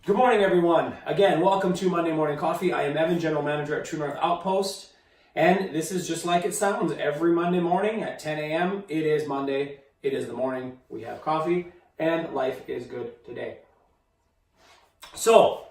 Good morning, everyone. Again, welcome to Monday Morning Coffee. I am Evan, General Manager at True North Outpost, and this is just like it sounds. Every Monday morning at 10 a.m., it is Monday, it is the morning, we have coffee, and life is good today. So,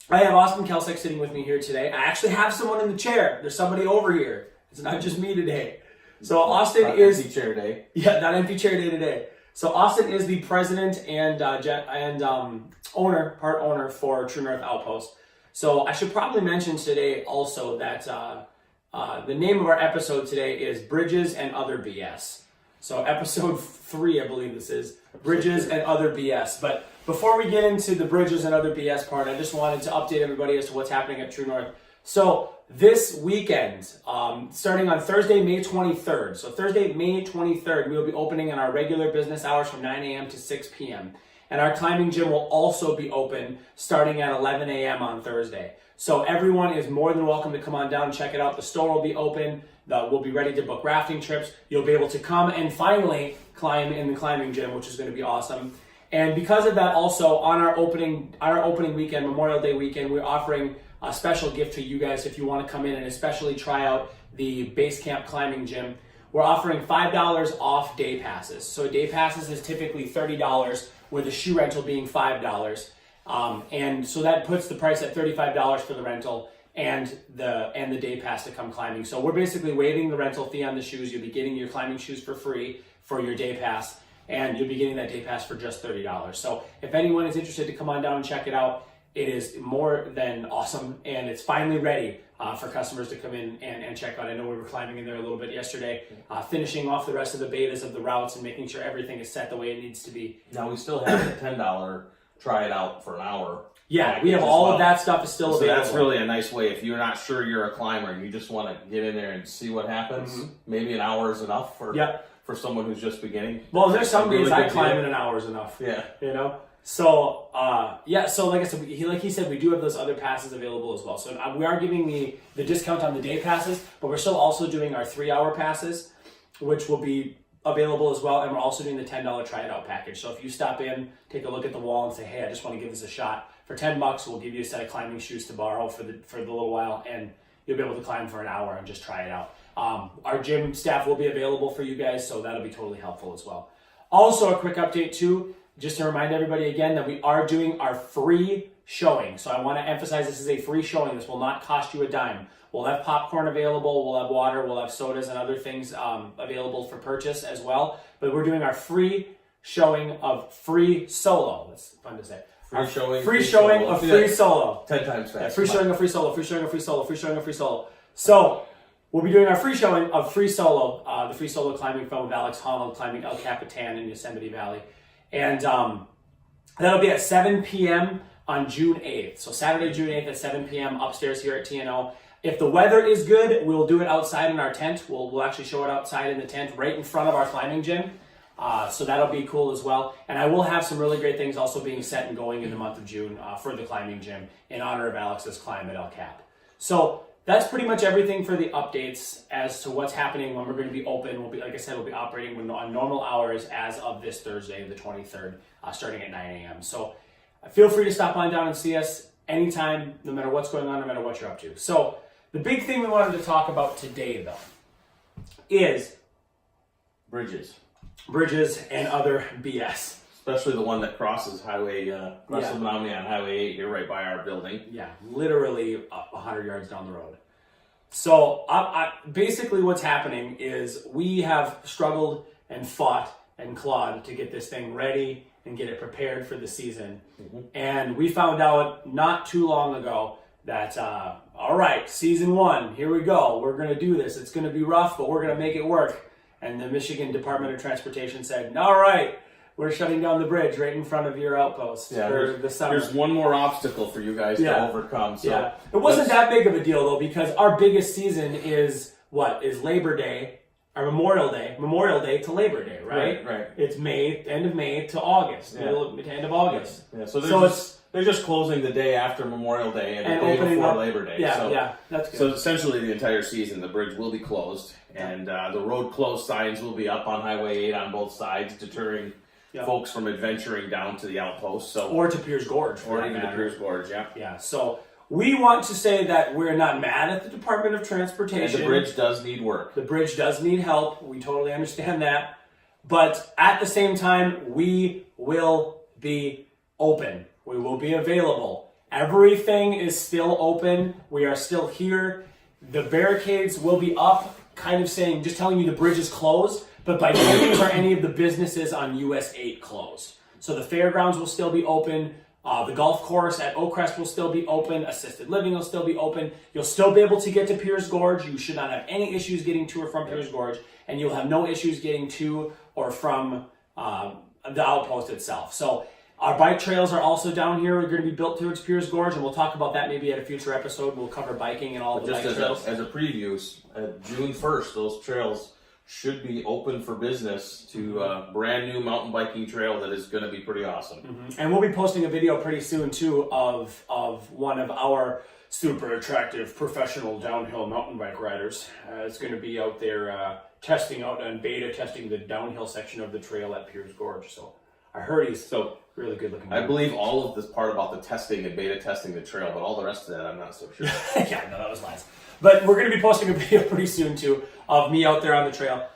I have Austin Kelsick sitting with me here today. I actually have someone in the chair. There's somebody over here. It's not just me today. So, Austin is... Empty chair day. Yeah, not empty chair day today. So Austin is the president and part owner for True North Outpost. So I should probably mention today also that the name of our episode today is Bridges and Other BS. So episode 3, I believe this is, Bridges and Other BS. But before we get into the Bridges and Other BS part, I just wanted to update everybody as to what's happening at True North. So this weekend, starting on Thursday, May 23rd. So Thursday, May 23rd, we will be opening in our regular business hours from 9 a.m. to 6 p.m. And our climbing gym will also be open starting at 11 a.m. on Thursday. So everyone is more than welcome to come on down and check it out. The store will be open. We'll be ready to book rafting trips. You'll be able to come and finally climb in the climbing gym, which is going to be awesome. And because of that, also on our opening weekend, Memorial Day weekend, we're offering a special gift to you guys if you want to come in and especially try out the Base Camp Climbing Gym. We're offering $5 off day passes. So day passes is typically $30, with the shoe rental being $5. And so that puts the price at $35 for the rental and the day pass to come climbing. So we're basically waiving the rental fee on the shoes. You'll be getting your climbing shoes for free for your day pass, and you'll be getting that day pass for just $30. So if anyone is interested to come on down and check it out, it is more than awesome, and it's finally ready for customers to come in and check out. I know we were climbing in there a little bit yesterday, finishing off the rest of the betas of the routes and making sure everything is set the way it needs to be. Now we still have the $10 try it out for an hour. Yeah, we have all of that stuff is still available. So that's really a nice way. If you're not sure you're a climber, you just want to get in there and see what happens. Mm-hmm. Maybe an hour is enough for someone who's just beginning. Well, there's some days I climb in an hour is enough. Yeah. You know? So, so like I said, like he said, we do have those other passes available as well. So we are giving the discount on the day passes, but we're still also doing our 3-hour passes, which will be available as well. And we're also doing the $10 try it out package. So if you stop in, take a look at the wall and say, hey, I just want to give this a shot. For $10, we'll give you a set of climbing shoes to borrow for the little while, and you'll be able to climb for an hour and just try it out. Our gym staff will be available for you guys, so that'll be totally helpful as well. Also, a quick update too, just to remind everybody again that we are doing our free showing. So I want to emphasize this is a free showing. This will not cost you a dime. We'll have popcorn available, we'll have water, we'll have sodas and other things available for purchase as well. But we're doing our free showing of free solo. That's fun to say. Free showing of free solo. 10 times fast. Yeah, free showing of free solo, free showing of free solo, free showing of free solo. So we'll be doing our free showing of free solo, the free solo climbing film with Alex Honnold climbing El Capitan in Yosemite Valley. And that'll be at 7 p.m. on June 8th. So Saturday, June 8th at 7 p.m. upstairs here at TNO. If the weather is good, we'll do it outside in our tent. We'll actually show it outside in the tent right in front of our climbing gym. So that'll be cool as well. And I will have some really great things also being set and going in the month of June for the climbing gym in honor of Alex's climb at El Cap. So that's pretty much everything for the updates as to what's happening when we're going to be open. We'll be, like I said, we'll be operating on normal hours as of this Thursday, the 23rd, starting at 9 a.m. So feel free to stop on down and see us anytime, no matter what's going on, no matter what you're up to. So the big thing we wanted to talk about today, though, is Bridges and other BS. Especially the one that crosses Menominee on Highway 8 here right by our building. Yeah, literally 100 yards down the road. So basically what's happening is we have struggled and fought and clawed to get this thing ready and get it prepared for the season. Mm-hmm. And we found out not too long ago that, all right, season 1, here we go. We're going to do this. It's going to be rough, but we're going to make it work. And the Michigan Department of Transportation said, all right, we're shutting down the bridge right in front of your outpost for the summer. There's one more obstacle for you guys to overcome. So it wasn't that big of a deal, though, because our biggest season is Labor Day, or Memorial Day to Labor Day, right? Right. It's end of May to August, to end of August. Yeah. So they're just closing the day after Memorial Day and the day before Labor Day. Yeah, that's good. So essentially the entire season, the bridge will be closed, and the road closed signs will be up on Highway 8 on both sides, deterring folks from adventuring down to the outpost. So or to Piers Gorge. Or even to Piers Gorge, yeah. Yeah, so we want to say that we're not mad at the Department of Transportation. And the bridge does need work. The bridge does need help. We totally understand that. But at the same time, we will be open. We will be available. Everything is still open. We are still here. The barricades will be up, kind of saying, just telling you the bridge is closed, but by no means are any of the businesses on US 8 closed. So the fairgrounds will still be open. The golf course at Oakcrest will still be open. Assisted living will still be open. You'll still be able to get to Piers Gorge. You should not have any issues getting to or from Piers Gorge, and you'll have no issues getting to or from the outpost itself. So our bike trails are also down here. We're going to be built towards Piers Gorge, and we'll talk about that maybe at a future episode. We'll cover biking and all the bike trails. As a preview, June 1st, those trails should be open for business to a brand new mountain biking trail that is going to be pretty awesome. And we'll be posting a video pretty soon too of one of our super attractive professional downhill mountain bike riders. It's going to be out there testing out and beta testing the downhill section of the trail at Piers Gorge. So I heard he's really good looking. I believe all of this part about the testing and beta testing the trail, but all the rest of that I'm not so sure. Yeah, no, that was lies. But we're going to be posting a video pretty soon too of me out there on the trail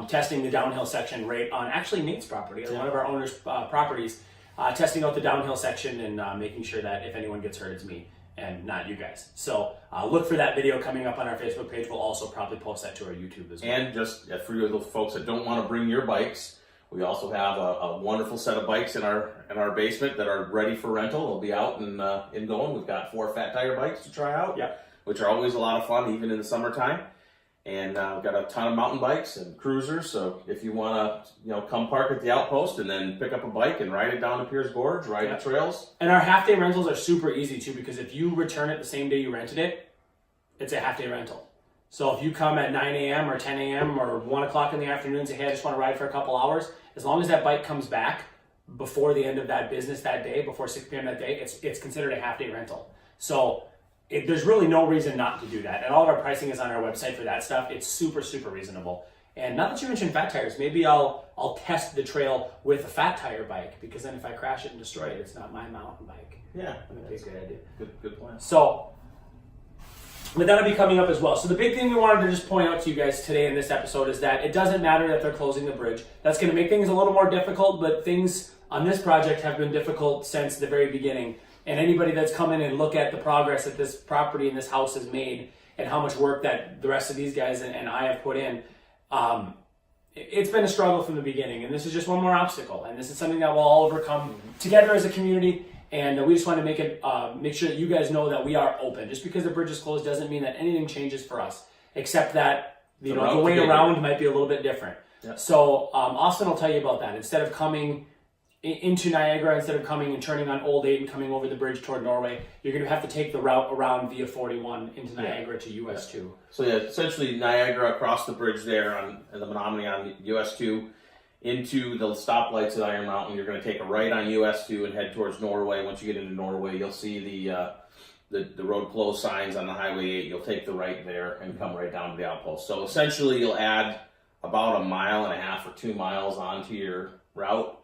testing the downhill section right on actually Nate's property, one of our owners' properties, testing out the downhill section and making sure that if anyone gets hurt, it's me and not you guys. So look for that video coming up on our Facebook page. We'll also probably post that to our YouTube as well. And just for you those folks that don't want to bring your bikes, we also have a wonderful set of bikes in our basement that are ready for rental. They'll be out and going. We've got 4 fat tire bikes to try out. Yep. Which are always a lot of fun, even in the summertime. And we've got a ton of mountain bikes and cruisers. So if you want to, come park at the outpost and then pick up a bike and ride it down to Piers Gorge, ride the trails. And our half-day rentals are super easy too, because if you return it the same day you rented it, it's a half-day rental. So if you come at 9 a.m. or 10 a.m. or 1 o'clock in the afternoon and say, hey, I just want to ride for a couple hours, as long as that bike comes back before the end of that business that day, before 6 p.m. that day, it's considered a half-day rental. So there's really no reason not to do that. And all of our pricing is on our website for that stuff. It's super, super reasonable. And now that you mentioned fat tires, maybe I'll test the trail with a fat tire bike, because then if I crash it and destroy it, it's not my mountain bike. Yeah. That's a good idea. Good plan. So, but that'll be coming up as well. So the big thing we wanted to just point out to you guys today in this episode is that it doesn't matter that they're closing the bridge. That's going to make things a little more difficult, but things on this project have been difficult since the very beginning. And anybody that's come in and look at the progress that this property and this house has made and how much work that the rest of these guys and I have put in, it's been a struggle from the beginning. And this is just one more obstacle. And this is something that we'll all overcome together as a community. And we just want to make sure that you guys know that we are open. Just because the bridge is closed doesn't mean that anything changes for us, except that the way around might be a little bit different. Yeah. So Austin will tell you about that. Instead of coming into Niagara, instead of coming and turning on Old 8 and coming over the bridge toward Norway, you're going to have to take the route around via 41 into Niagara to US 2. So essentially Niagara across the bridge there on the Menominee on US 2 into the stoplights at Iron Mountain. You're going to take a right on US 2 and head towards Norway. Once you get into Norway, you'll see the road closed signs on the Highway 8. You'll take the right there and come right down to the outpost. So essentially you'll add about 1.5 miles or 2 miles onto your route.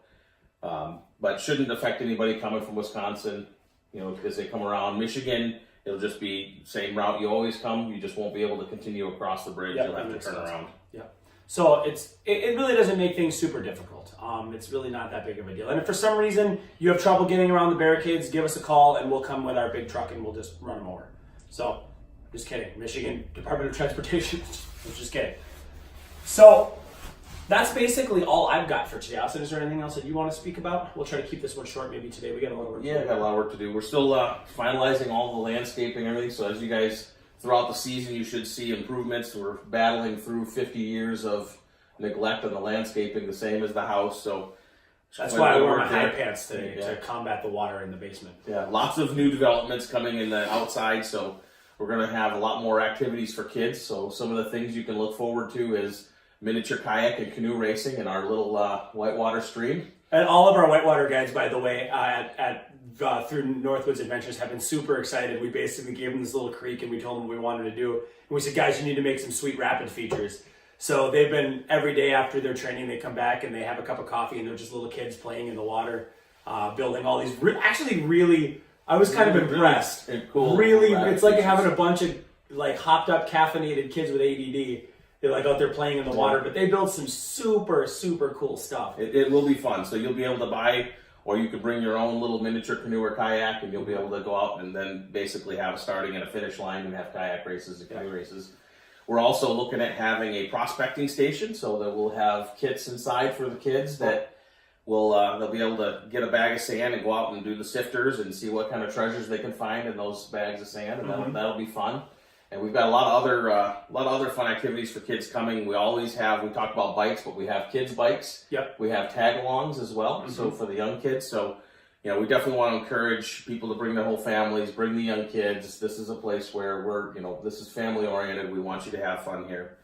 But shouldn't affect anybody coming from Wisconsin, because they come around. Michigan, it'll just be same route you always come. You just won't be able to continue across the bridge. You'll have to turn around. Yeah. So it really doesn't make things super difficult. It's really not that big of a deal. And if for some reason you have trouble getting around the barricades, give us a call and we'll come with our big truck and we'll just run them over. So, just kidding. Michigan Department of Transportation. Just kidding. So, that's basically all I've got for today. Austin, is there anything else that you want to speak about? We'll try to keep this one short maybe today. We got a lot of work to do. Yeah, we got a lot of work to do. We're still finalizing all the landscaping and everything. So as you guys, throughout the season, you should see improvements. We're battling through 50 years of neglect on the landscaping, the same as the house. So that's why I wore my high pants today, to combat the water in the basement. Yeah, lots of new developments coming in the outside. So we're going to have a lot more activities for kids. So some of the things you can look forward to is miniature kayak and canoe racing in our little whitewater stream. And all of our whitewater guides, by the way, through Northwoods Adventures have been super excited. We basically gave them this little creek and we told them what we wanted to do. And we said, guys, you need to make some sweet rapid features. So they've been every day after their training, they come back and they have a cup of coffee and they're just little kids playing in the water, building all these I was kind of impressed. Cool. Really, it's like having a bunch of like hopped up caffeinated kids with ADD. They're like out there playing in the water, but they build some super, super cool stuff. It will be fun. So you'll be able to buy, or you could bring your own little miniature canoe or kayak, and you'll be able to go out and then basically have a starting and a finish line and have kayak races and canoe races. We're also looking at having a prospecting station, so that we'll have kits inside for the kids that will they'll be able to get a bag of sand and go out and do the sifters and see what kind of treasures they can find in those bags of sand, and that'll be fun. And we've got a lot of other fun activities for kids coming. We talk about bikes, but we have kids bikes. Yep. We have tag-alongs as well, so for the young kids. So, we definitely want to encourage people to bring their whole families, bring the young kids. This is a place where this is family-oriented. We want you to have fun here.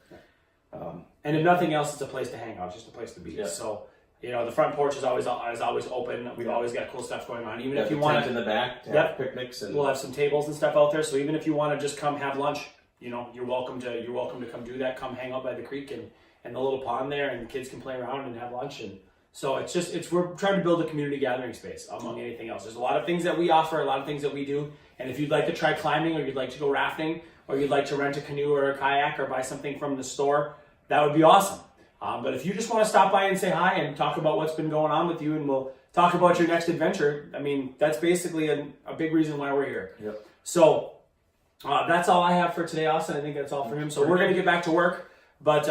And if nothing else, it's a place to hang out, just a place to be. Yeah. So, the front porch is always open. We've always got cool stuff going on. Even if you want want in the back to have picnics, and we'll have some tables and stuff out there. So even if you want to just come have lunch, you're welcome to come do that. Come hang out by the creek and the little pond there, and the kids can play around and have lunch. And so we're trying to build a community gathering space among anything else. There's a lot of things that we offer, a lot of things that we do. And if you'd like to try climbing, or you'd like to go rafting, or you'd like to rent a canoe or a kayak or buy something from the store, that would be awesome. But if you just want to stop by and say hi and talk about what's been going on with you, and we'll talk about your next adventure, that's basically a big reason why we're here. Yep. So that's all I have for today, Austin. I think that's all for him. So we're going to get back to work. But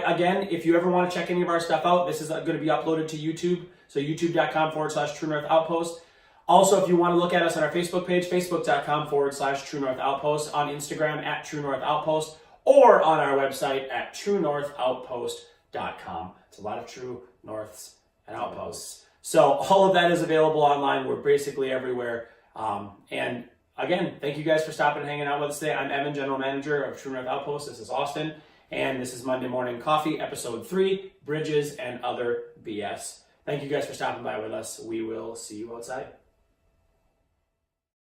again, if you ever want to check any of our stuff out, this is going to be uploaded to YouTube. So youtube.com/True North Outpost. Also, if you want to look at us on our Facebook page, facebook.com/True North Outpost, on Instagram @True North Outpost, or on our website at truenorthoutpost.com. It's a lot of True Norths and Outposts. So all of that is available online. We're basically everywhere. And again, thank you guys for stopping and hanging out with us today. I'm Evan, General Manager of True North Outpost. This is Austin. And this is Monday Morning Coffee, Episode 3, Bridges and Other BS. Thank you guys for stopping by with us. We will see you outside.